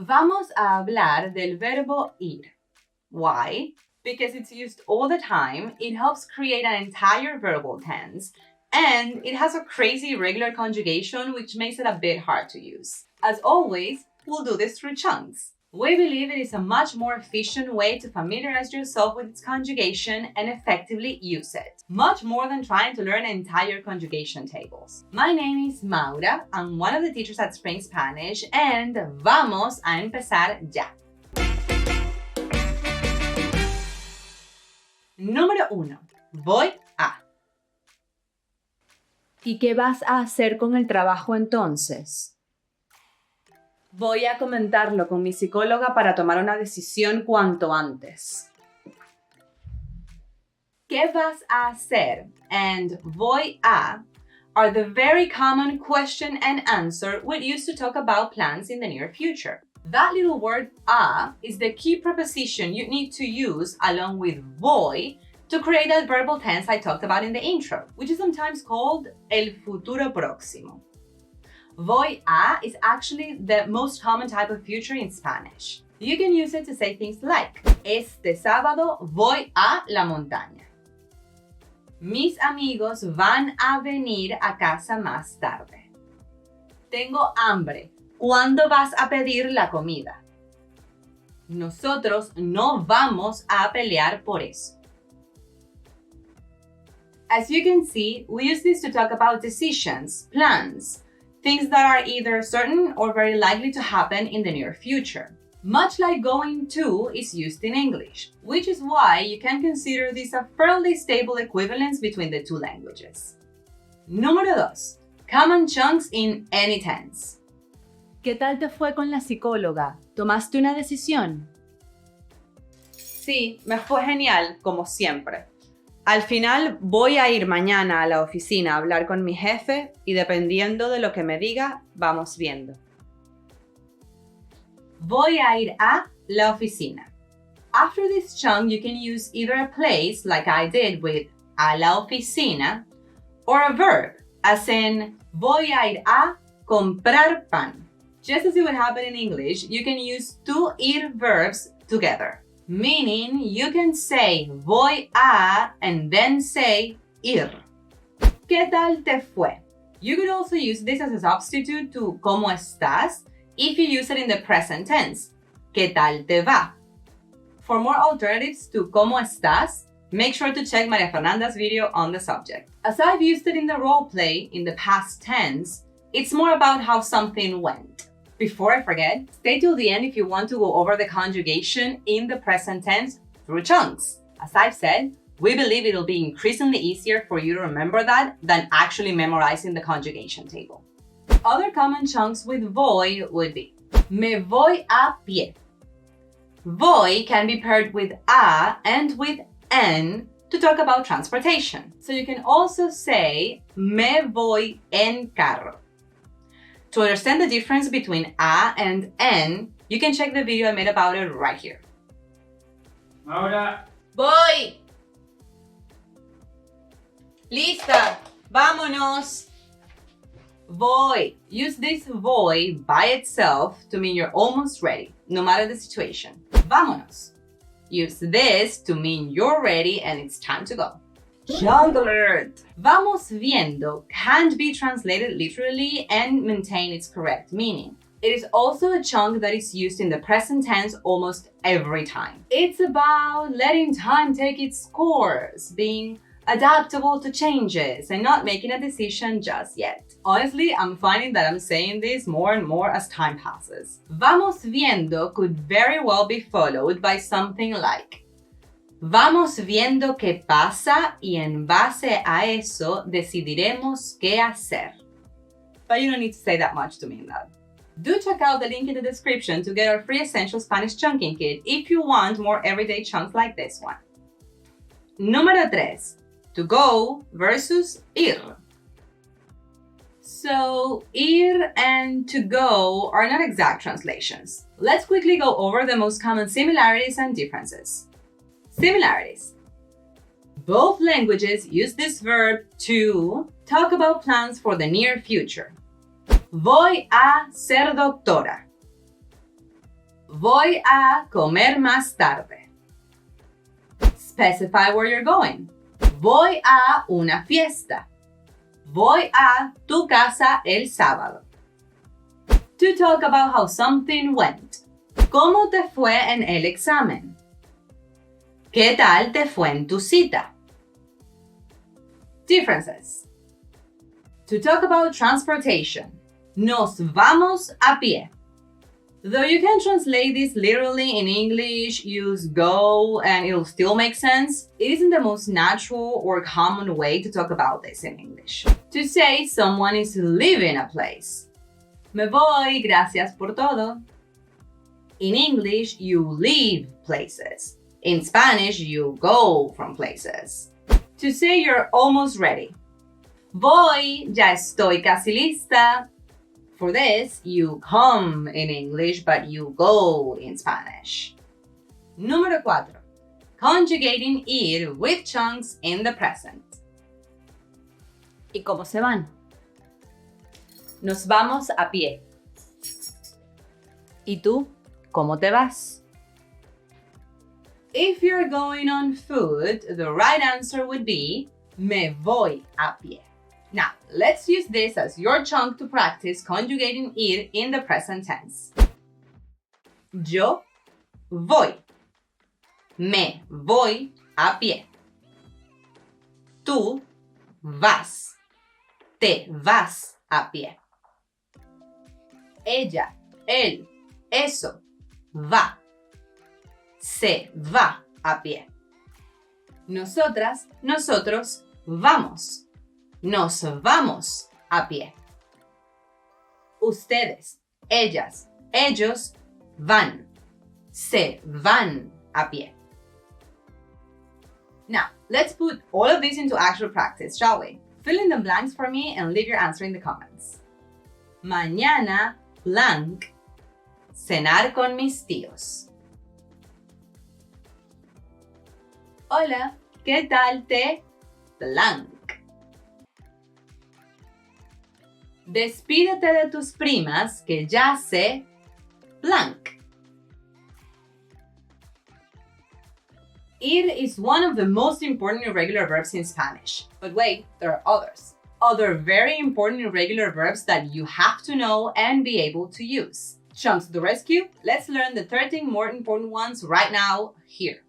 Vamos a hablar del verbo ir. Why? Because it's used all the time, it helps create an entire verbal tense, and it has a crazy irregular conjugation which makes it a bit hard to use. As always, we'll do this through chunks. We believe it is a much more efficient way to familiarize yourself with its conjugation and effectively use it, much more than trying to learn entire conjugation tables. My name is Maura, I'm one of the teachers at Spring Spanish, and vamos a empezar ya. Número 1. Voy a. ¿Y qué vas a hacer con el trabajo entonces? Voy a comentarlo con mi psicóloga para tomar una decisión cuanto antes. ¿Qué vas a hacer? And voy a are the very common question and answer we use to talk about plans in the near future. That little word a is the key preposition you need to use along with voy to create that verbal tense I talked about in the intro, which is sometimes called el futuro próximo. Voy a is actually the most common type of future in Spanish. You can use it to say things like, este sábado voy a la montaña. Mis amigos van a venir a casa más tarde. Tengo hambre. ¿Cuándo vas a pedir la comida? Nosotros no vamos a pelear por eso. As you can see, we use this to talk about decisions, plans, things that are either certain or very likely to happen in the near future. Much like going to is used in English, which is why you can consider this a fairly stable equivalence between the two languages. Número 2. Common chunks in any tense. ¿Qué tal te fue con la psicóloga? ¿Tomaste una decisión? Sí, me fue genial, como siempre. Al final voy a ir mañana a la oficina a hablar con mi jefe y dependiendo de lo que me diga, vamos viendo. Voy a ir a la oficina. After this chunk, you can use either a place, like I did with a la oficina, or a verb, as in voy a ir a comprar pan. Just as it would happen in English, you can use two ir verbs together. Meaning, you can say voy a and then say ir. ¿Qué tal te fue? You could also use this as a substitute to ¿cómo estás? If you use it in the present tense. ¿Qué tal te va? For more alternatives to ¿cómo estás? Make sure to check Maria Fernanda's video on the subject. As I've used it in the role play in the past tense, it's more about how something went. Before I forget, stay till the end if you want to go over the conjugation in the present tense through chunks. As I've said, we believe it'll be increasingly easier for you to remember that than actually memorizing the conjugation table. Other common chunks with voy would be me voy a pie. Voy can be paired with a and with en to talk about transportation. So you can also say me voy en carro. To understand the difference between a and en, you can check the video I made about it right here. Maura. Voy. Lista. Vámonos. Voy. Use this voy by itself to mean you're almost ready, no matter the situation. Vámonos. Use this to mean you're ready and it's time to go. Chunk alert! Vamos viendo can't be translated literally and maintain its correct meaning. It is also a chunk that is used in the present tense almost every time. It's about letting time take its course, being adaptable to changes, and not making a decision just yet. Honestly, I'm finding that I'm saying this more and more as time passes. Vamos viendo could very well be followed by something like vamos viendo qué pasa y en base a eso decidiremos qué hacer. But you don't need to say that much to mean that. Do check out the link in the description to get our free essential Spanish chunking kit if you want more everyday chunks like this one. Número 3. To go versus ir. So, ir and to go are not exact translations. Let's quickly go over the most common similarities and differences. Similarities. Both languages use this verb to talk about plans for the near future. Voy a ser doctora. Voy a comer más tarde. Specify where you're going. Voy a una fiesta. Voy a tu casa el sábado. To talk about how something went. ¿Cómo te fue en el examen? ¿Qué tal te fue en tu cita? Differences. To talk about transportation. Nos vamos a pie. Though you can translate this literally in English, use go and it'll still make sense, it isn't the most natural or common way to talk about this in English. To say someone is leaving a place. Me voy, gracias por todo. In English, you leave places. In Spanish, you go from places. To say you're almost ready. Voy, ya estoy casi lista. For this, you come in English, but you go in Spanish. Número 4. Conjugating ir with chunks in the present. ¿Y cómo se van? Nos vamos a pie. ¿Y tú? ¿Cómo te vas? If you're going on foot, the right answer would be me voy a pie. Now, let's use this as your chunk to practice conjugating ir in the present tense. Yo voy. Me voy a pie. Tú vas. Te vas a pie. Ella, él, eso, va. Se va a pie. Nosotras, nosotros, vamos. Nos vamos a pie. Ustedes, ellas, ellos van. Se van a pie. Now, let's put all of this into actual practice, shall we? Fill in the blanks for me and leave your answer in the comments. Mañana, blank, cenar con mis tíos. Hola, ¿qué tal te? Blank. Despídete de tus primas que ya se blank. Ir is one of the most important irregular verbs in Spanish. But wait, there are others. Other very important irregular verbs that you have to know and be able to use. Chunks to the rescue, let's learn the 13 more important ones right now here.